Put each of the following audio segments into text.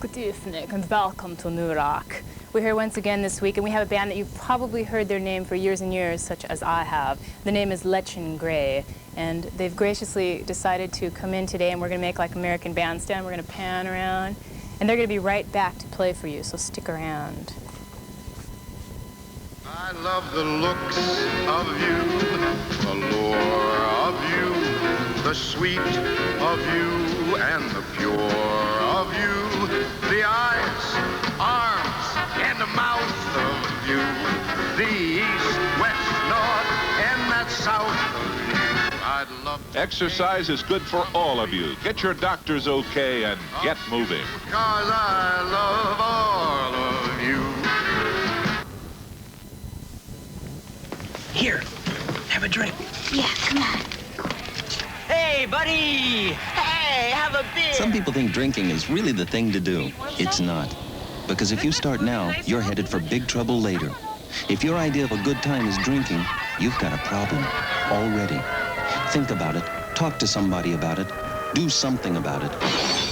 Good evening and welcome to New Rock. We're here once again this week and we have a band that you've probably heard their name for years and years, such as I have. The name is Letchen Grey, and they've graciously decided to come in today, and we're going to make like American Bandstand. We're going to pan around and they're going to be right back to play for you, so stick around. I love the looks of you, the lure of you, the sweet of you and the pure of you, the eyes, arms, and the mouth of you, the east, west, north, and that south of you. I'd love to. Exercise is good for all of you. Get your doctor's okay and get moving. Because I love all of you. Here, have a drink. Yeah, come on. Hey, buddy! Hey, have a beer! Some people think drinking is really the thing to do. It's not. Because if you start now, you're headed for big trouble later. If your idea of a good time is drinking, you've got a problem already. Think about it, talk to somebody about it, do something about it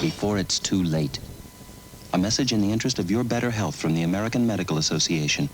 before it's too late. A message in the interest of your better health from the American Medical Association.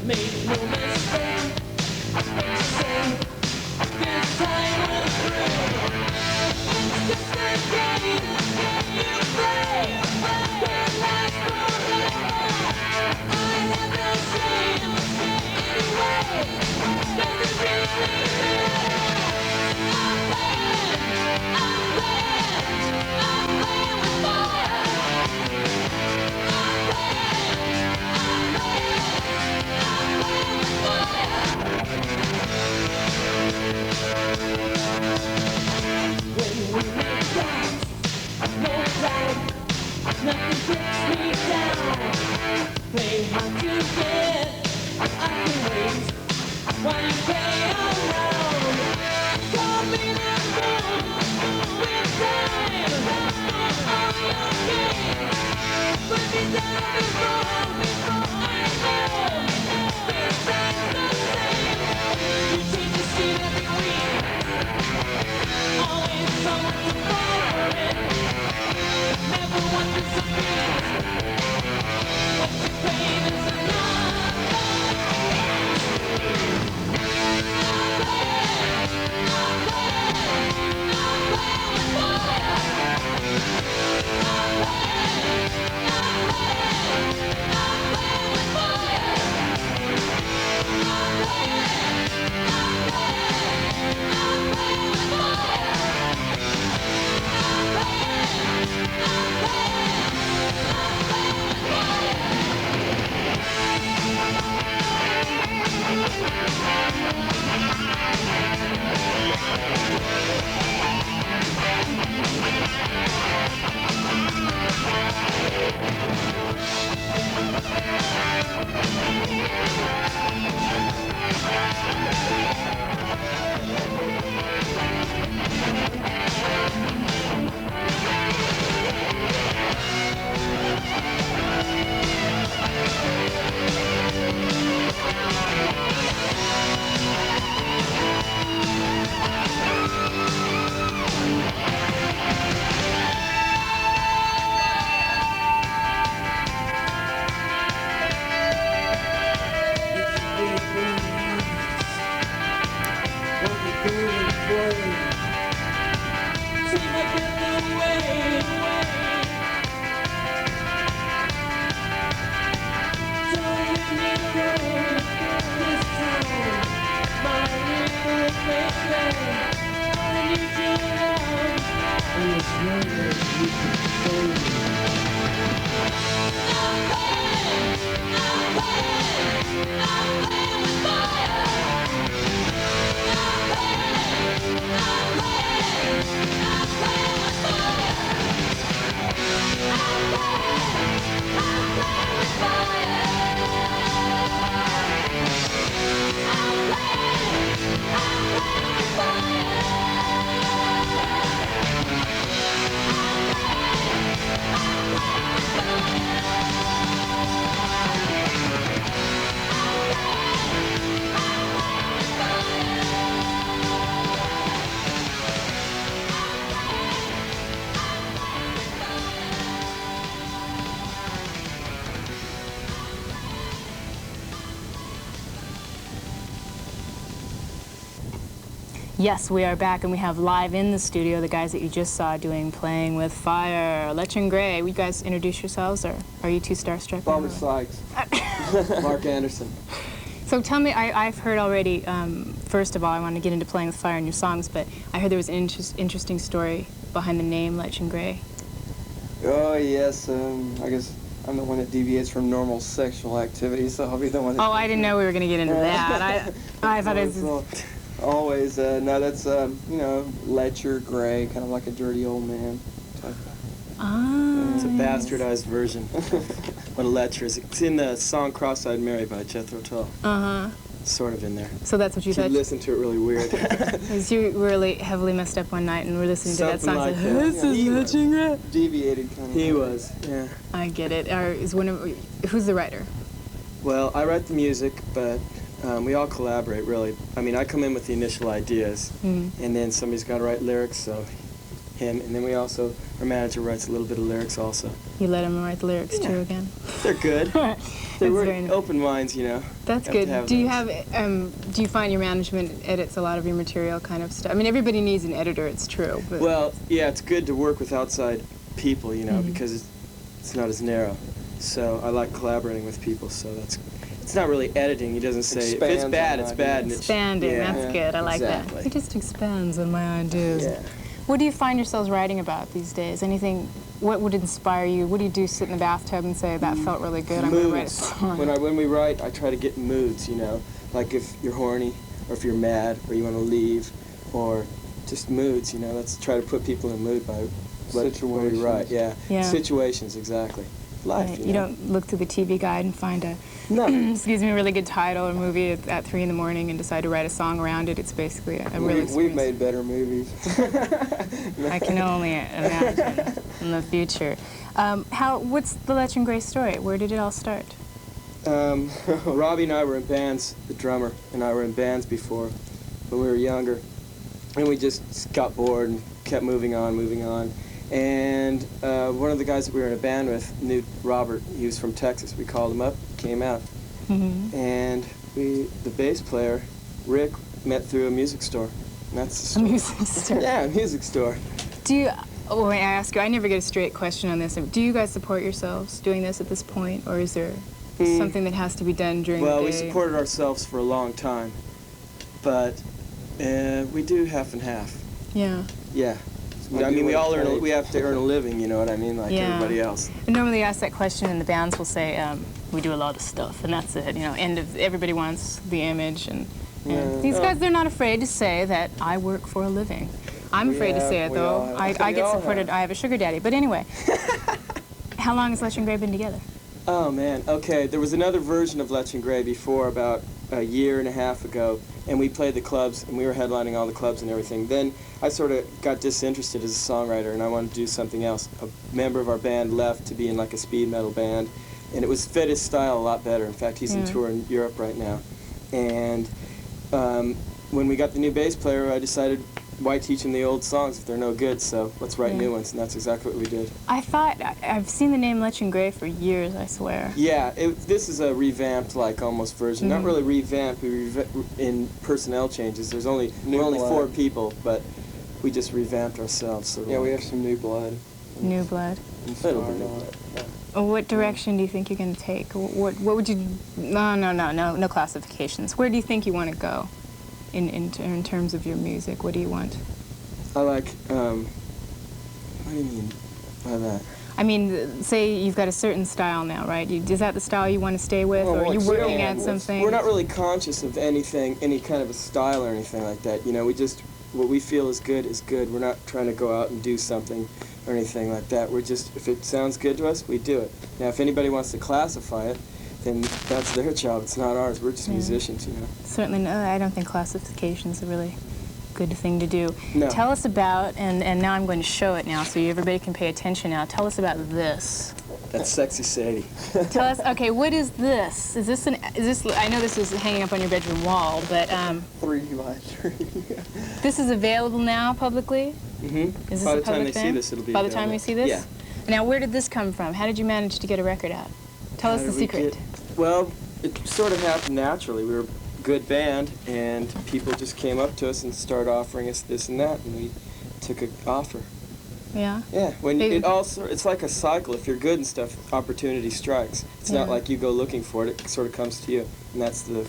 Baby, Yes, we are back, and we have live in the studio the guys that you just saw Playing with Fire. Letchen Grey, will you guys introduce yourselves, or are you too starstruck? Bobby Sykes. Mark Anderson. So tell me, I've heard already, first of all, I want to get into Playing with Fire and your songs, but I heard there was an interesting story behind the name Letchen Grey. Oh, yes, I guess I'm the one that deviates from normal sexual activity, so I'll be the one that... Oh, I didn't know we were going to get into that. I thought it was... Always, no, that's, you know, Letchen Grey, kind of like a dirty old man type. Ah. It's a bastardized version of what a Letcher is. It's in the song Cross-Eyed Mary by Jethro Tull. Uh-huh. It's sort of in there. So that's what you If you thought? listen to it really weird. Because you were really heavily messed up one night and were listening to that song. Something like and that. This is Letchen Grey. Deviated kind of. He was, yeah. I get it. Who's the writer? Well, I write the music, but we all collaborate, really. I mean, I come in with the initial ideas, and then somebody's got to write lyrics, so him, and then we also, our manager writes a little bit of lyrics also. You let him write the lyrics too again? They're good. They were very nice. open minds, you know. That's good. Do you find your management edits a lot of your material kind of stuff? I mean, everybody needs an editor, it's true. But Well, yeah, it's good to work with outside people, you know, because it's not as narrow. So I like collaborating with people, so it's not really editing. He doesn't say, if it's bad, it's bad. And expanding, yeah. that's good. I like exactly. that. He just expands on my ideas. Yeah. What do you find yourselves writing about these days? Anything, what would inspire you? What do you do, sit in the bathtub and say, that felt really good, I'm going to write a Moods. song? When we write, I try to get in moods, you know, like if you're horny, or if you're mad, or you want to leave, or just moods, you know. Let's try to put people in a mood by what we write. Yeah. Situations, exactly. Life, Right. you You know. don't look through the TV guide and find a, No. excuse me, a really good title or movie at 3 in the morning and decide to write a song around it. It's basically a real experience. We've made better movies. I can only imagine in the future. What's the Letchen Grey story? Where did it all start? Robbie and I were in bands, the drummer and I were in bands before when we were younger. And we just got bored and kept moving on. And one of the guys that we were in a band with knew Robert. He was from Texas. We called him up, came out. And the bass player, Rick, met through a music store. And that's the story. A music store. Yeah, a music store. Wait, I ask you, I never get a straight question on this. Do you guys support yourselves doing this at this point, or is there something that has to be done during the day? Well, we supported ourselves for a long time, but we do half and half. Yeah. Yeah. I mean, we have to earn a living, you know what I mean, like everybody else. I normally ask that question, and the bands will say, we do a lot of stuff, and that's it, you know, everybody wants the image, and these guys, they're not afraid to say that I work for a living. I'm afraid to say it, though. I get supported. I have a sugar daddy. But anyway, how long has Letchen Grey been together? Oh, man. Okay, there was another version of Letchen Grey before, about a year and a half ago, and we played the clubs, and we were headlining all the clubs and everything. Then I sort of got disinterested as a songwriter, and I wanted to do something else. A member of our band left to be in like a speed metal band, and it fit his style a lot better. In fact, he's on tour in Europe right now. And when we got the new bass player, I decided, why teach them the old songs if they're no good, so let's write new ones, and that's exactly what we did. I've seen the name Letchen Grey for years, I swear. Yeah, this is a revamped, like, almost version. Not really revamped, in personnel changes. We're only 4 people, but we just revamped ourselves. So Yeah, we have some new blood. New blood. A little bit of it. What direction do you think you're going to take? What would you... No classifications. Where do you think you want to go in terms of your music? What do you want? I like, what do you mean by that? I mean, say you've got a certain style now, right? Is that the style you want to stay with, or are you working at something? We're not really conscious of anything, any kind of a style or anything like that. You know, we just, what we feel is good is good. We're not trying to go out and do something or anything like that. We're just, if it sounds good to us, we do it. Now, if anybody wants to classify it, then that's their job. It's not ours. We're just musicians, you know. Certainly, no, I don't think classification's a really good thing to do. No. Tell us about, and now I'm going to show it now so everybody can pay attention now. Tell us about this. That's Sexy Sadie. Tell us, okay, what is this? Is this, I know this is hanging up on your bedroom wall, but 3 by 3. this is available now publicly? Mm-hmm. Is this By a the time public they thing? see this, it'll be By the time we see this? Yeah. Now, where did this come from? How did you manage to get a record out? Tell us the secret. Well, it sort of happened naturally. We were a good band, and people just came up to us and started offering us this and that, and we took an offer. Yeah? Yeah, when it's like a cycle. If you're good and stuff, opportunity strikes. It's not like you go looking for it, it sort of comes to you, and that's the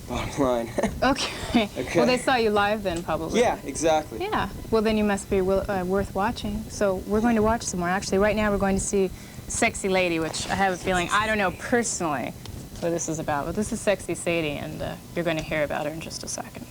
bottom line. Okay. Well, they saw you live then, probably. Yeah, exactly. Yeah. Well, then you must be worth watching. So we're going to watch some more. Actually, right now we're going to see Sexy Lady, which I have a feeling, I don't know personally what this is about, but this is Sexy Sadie, and you're going to hear about her in just a second.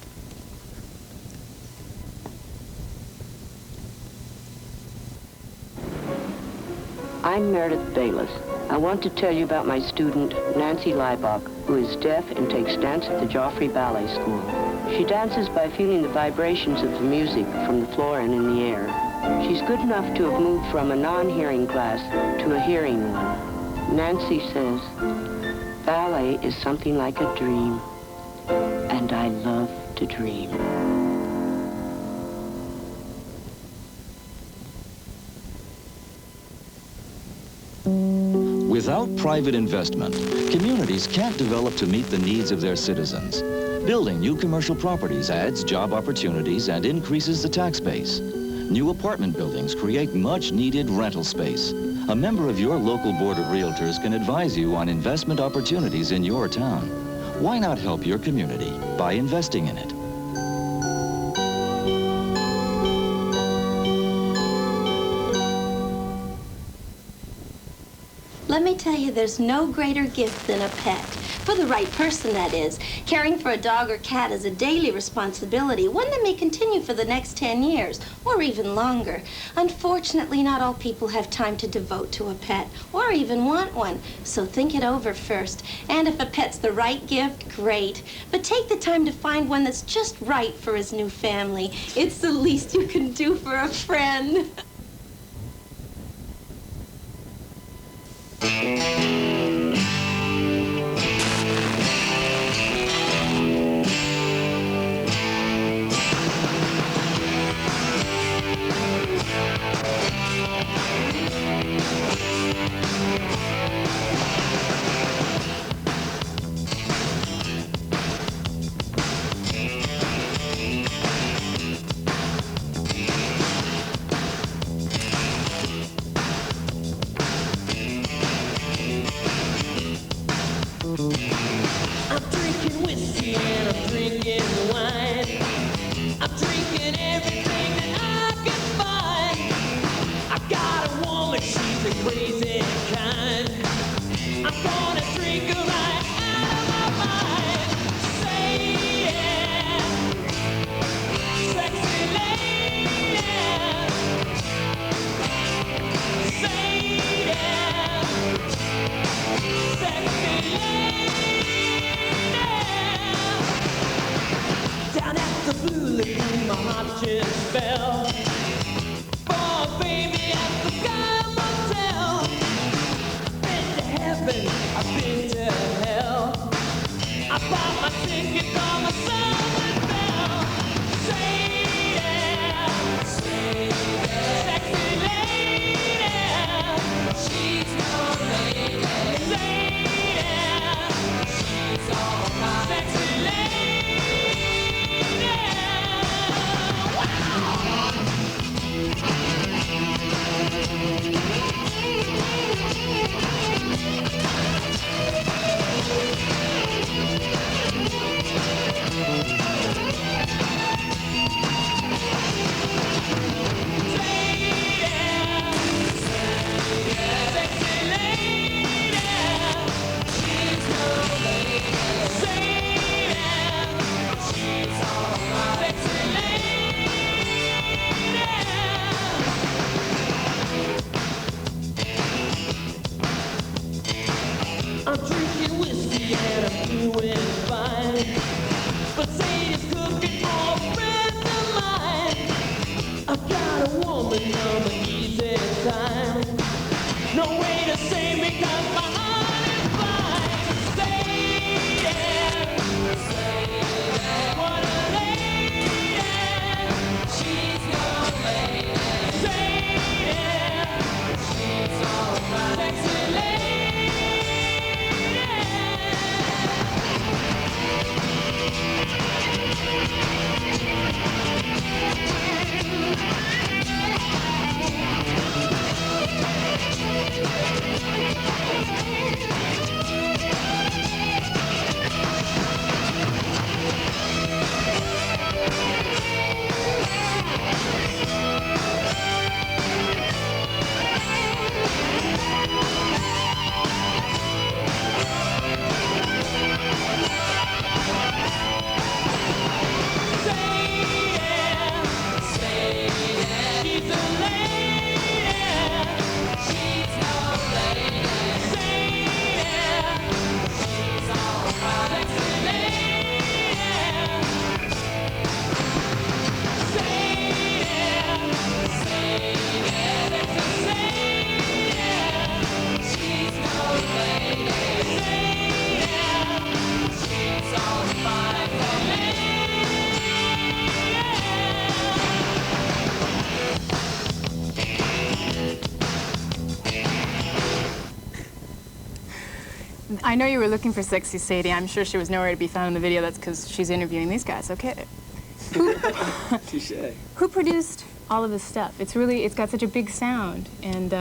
I'm Meredith Bayless. I want to tell you about my student, Nancy Leibach, who is deaf and takes dance at the Joffrey Ballet School. She dances by feeling the vibrations of the music from the floor and in the air. She's good enough to have moved from a non-hearing class to a hearing one. Nancy says, ballet is something like a dream, and I love to dream. Without private investment, communities can't develop to meet the needs of their citizens. Building new commercial properties adds job opportunities and increases the tax base. New apartment buildings create much-needed rental space. A member of your local board of realtors can advise you on investment opportunities in your town. Why not help your community by investing in it? Let me tell you, there's no greater gift than a pet. For the right person, that is. Caring for a dog or cat is a daily responsibility, one that may continue for the next 10 years, or even longer. Unfortunately, not all people have time to devote to a pet, or even want one. So think it over first. And if a pet's the right gift, great. But take the time to find one that's just right for his new family. It's the least you can do for a friend. I'm drinking whiskey and I'm drinking wine. I'm drinking everything that I can find. I got a woman, she's the crazy kind. I'm gonna drink her right out of my mind. Say yeah, sexy lady. Say yeah, sexy lady. Down at the Blue Lagoon, my heart just fell for a baby at the Sky Motel. no way to save me 'cause my heart is blind. Sadie, what a lady. She's no lady. Sadie, she's alright. Sexy lady. I know you were looking for Sexy Sadie. I'm sure she was nowhere to be found in the video. That's because she's interviewing these guys. Okay. Touche. Who produced all of this stuff? It's got such a big sound, and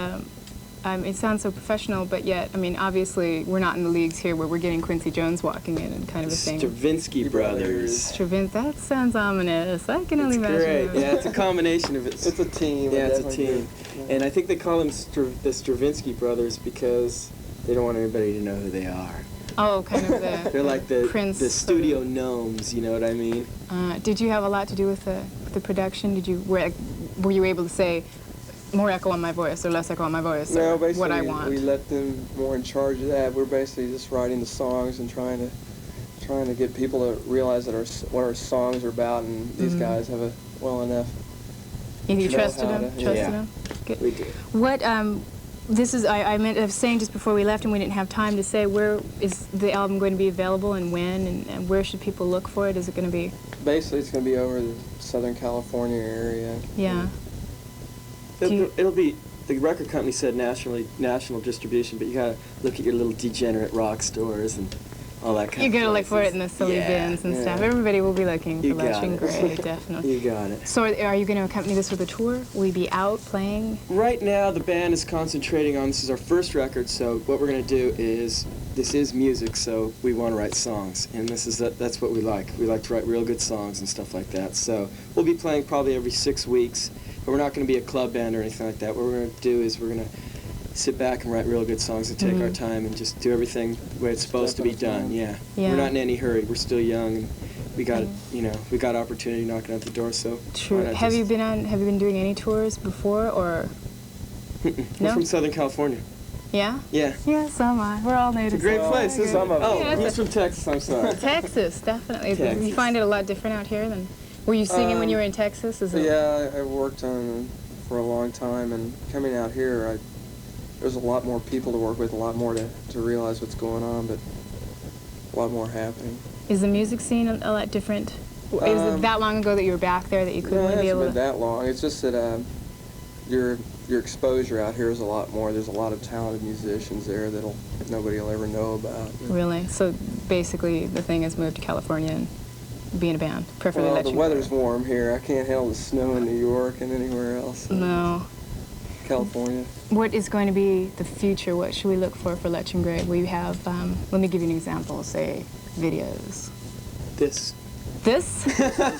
it sounds so professional, but yet, I mean, obviously, we're not in the leagues here where we're getting Quincy Jones walking in and kind of a thing. Stravinsky Brothers. That sounds ominous. I can only imagine. Great. Those. Yeah, it's a combination of it. It's a team. Yeah, it's a team. And I think they call them the Stravinsky Brothers because they don't want anybody to know who they are. Oh, kind of the They're like the studio of gnomes, you know what I mean? Did you have a lot to do with the production? Were you able to say more echo on my voice or less echo on my voice? No, or basically what I want? we let them more in charge of that. We're basically just writing the songs and trying to get people to realize that what our songs are about, and these guys have a well enough. You trusted them? Yeah. Them? Good. We do. What this is, I was saying just before we left and we didn't have time to say, where is the album going to be available and when, and where should people look for it? Is it going to be? Basically, it's going to be over the Southern California area. Yeah. It'll be, the record company said national distribution, but you gotta look at your little degenerate rock stores and all that kind of You gotta places. look for it in the silly bins and stuff. Everybody will be looking for Letchen Grey, definitely. You got it. So are you going to accompany this with a tour? Will you be out playing? Right now, the band is concentrating on, this is our first record, so what we're gonna do is, this is music, so we want to write songs, and that's what we like. We like to write real good songs and stuff like that. So we'll be playing probably every 6 weeks, but we're not going to be a club band or anything like that. What we're going to do is we're going to sit back and write real good songs and take our time and just do everything the way it's supposed to be done. Yeah. We're not in any hurry. We're still young, and we got we got opportunity knocking at the door. So true. Have you been doing any tours before, or? We're from Southern California. Yeah? Yeah. Yeah, so am I. We're all native. It's a great place, isn't it? Oh, Yeah, he's from Texas, I'm sorry. Texas, definitely. Texas. You find it a lot different out here than... Were you singing when you were in Texas? Yeah, I worked on for a long time, and coming out here, there's a lot more people to work with, a lot more to realize what's going on, but a lot more happening. Is the music scene a lot different? Was it that long ago that you were back there that you couldn't really be able to... it hasn't been that long. It's just that your exposure out here is a lot more. There's a lot of talented musicians there that nobody will ever know about. Really? So basically the thing is move to California and be in a band, preferably Well, Letchen the Grey. weather's warm here. I can't handle the snow in New York and anywhere else. No. California. What is going to be the future? What should we look for Letchen Grey? Will you have, let me give you an example, say, videos. This. This?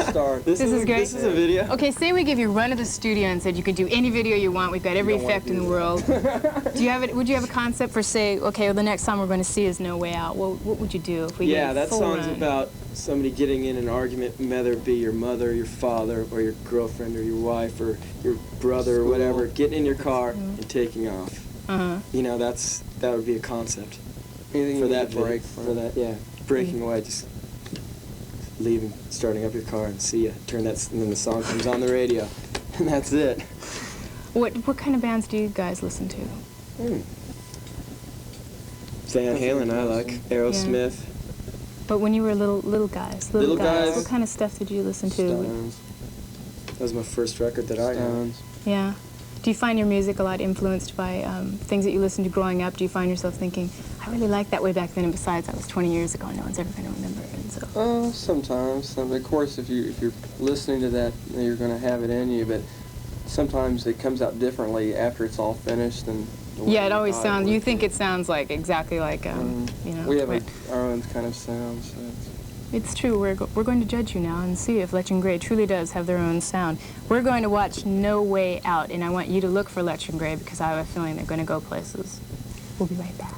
Start. This is great. This is a video. Okay, say we give you a run of the studio and said you could do any video you want. We've got every effect in the world. Would you have a concept for, say, okay, well, the next song we're going to see is No Way Out? What would you do if we gave Yeah, that full song's run? about somebody getting in an argument, whether it be your mother, your father, or your girlfriend, or your wife, or your brother, or whatever, getting in your car and taking off. You know, that would be a concept. Anything for you that need to break for that, yeah, breaking away, just leaving, starting up your car, and see ya. And then the song comes on the radio, and that's it. What kind of bands do you guys listen to? Van Halen I like, Aerosmith. Yeah. But when you were little guys, what kind of stuff did you listen to? Stones. That was my first record that I had. Yeah. Do you find your music a lot influenced by things that you listened to growing up? Do you find yourself thinking, I really liked that way back then, and besides, that was 20 years ago, and no one's ever going to remember it, and so... Sometimes. Of course, if you're listening to that, you're going to have it in you, but sometimes it comes out differently after it's all finished. And yeah, it always sounds, you think it sounds like, exactly like, you know... We have our own kind of sound, so It's true. We're going to judge you now and see if Letchen Grey truly does have their own sound. We're going to watch No Way Out, and I want you to look for Letchen Grey because I have a feeling they're going to go places. We'll be right back.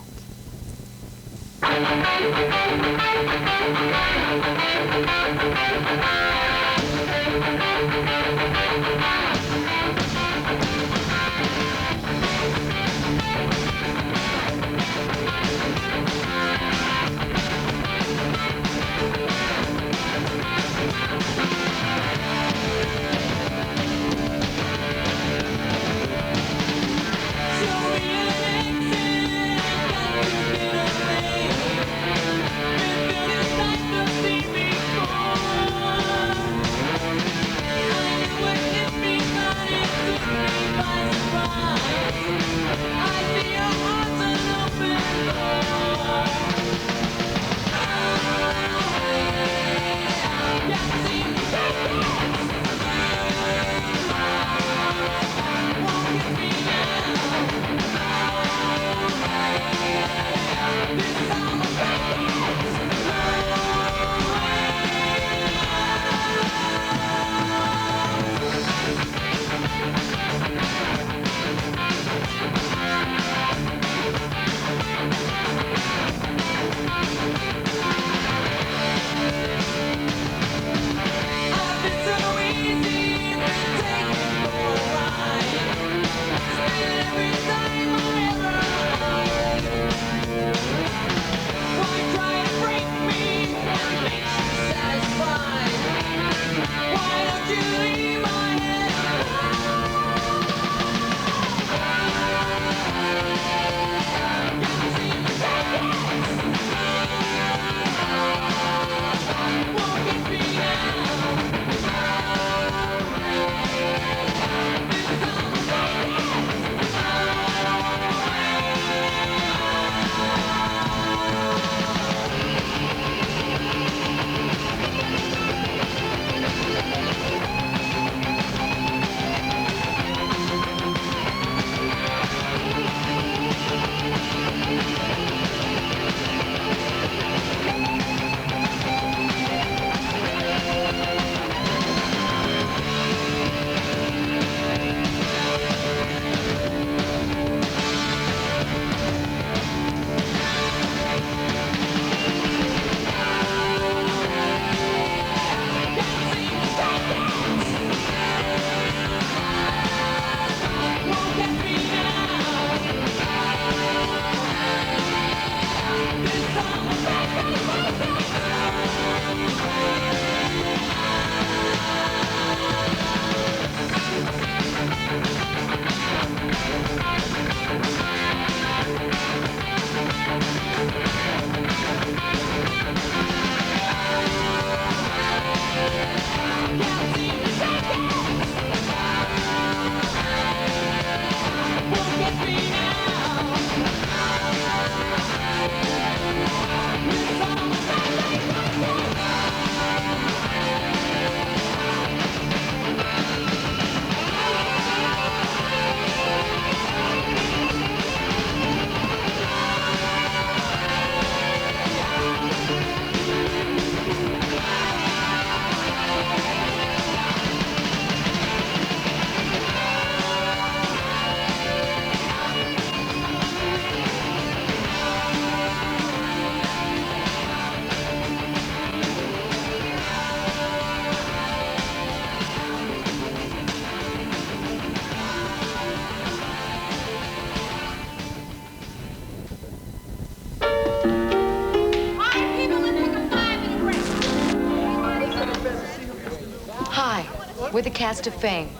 We're the cast of Fame.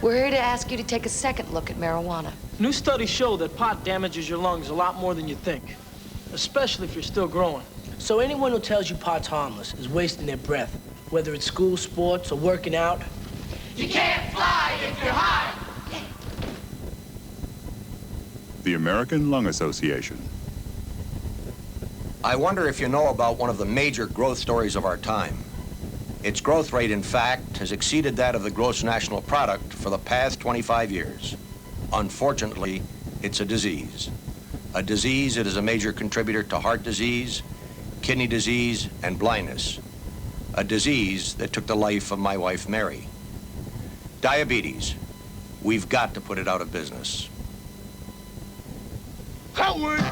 We're here to ask you to take a second look at marijuana. New studies show that pot damages your lungs a lot more than you think, especially if you're still growing. So anyone who tells you pot's harmless is wasting their breath, whether it's school, sports, or working out. You can't fly if you're high. The American Lung Association. I wonder if you know about one of the major growth stories of our time. Its growth rate, in fact, has exceeded that of the gross national product for the past 25 years. Unfortunately, it's a disease. A disease that is a major contributor to heart disease, kidney disease, and blindness. A disease that took the life of my wife, Mary. Diabetes. We've got to put it out of business. Howard!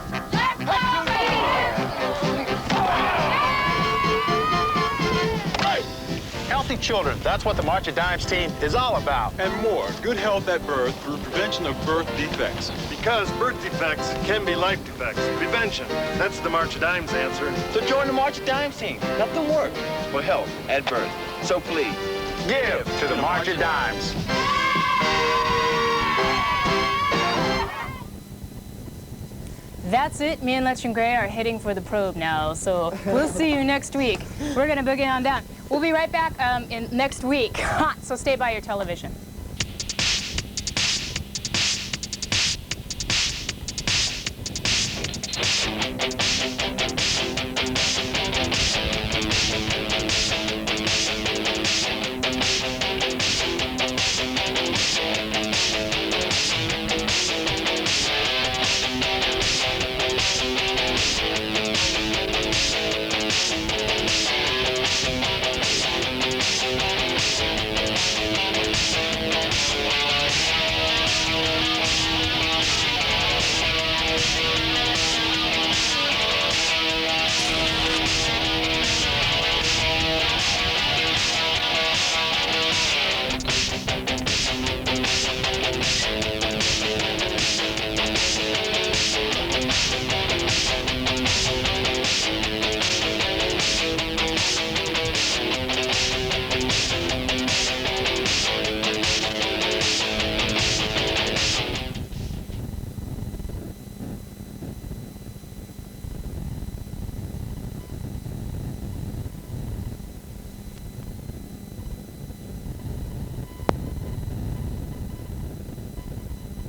Healthy children, that's what the March of Dimes team is all about. And more, good health at birth through prevention of birth defects. Because birth defects can be life defects. Prevention, that's the March of Dimes answer. So join the March of Dimes team. Nothing works for health at birth. So please, give to the March of Dimes. That's it. Me and Letchen Grey are heading for the probe now, so we'll see you next week. We're going to boogie on down. We'll be right back in next week, so stay by your television.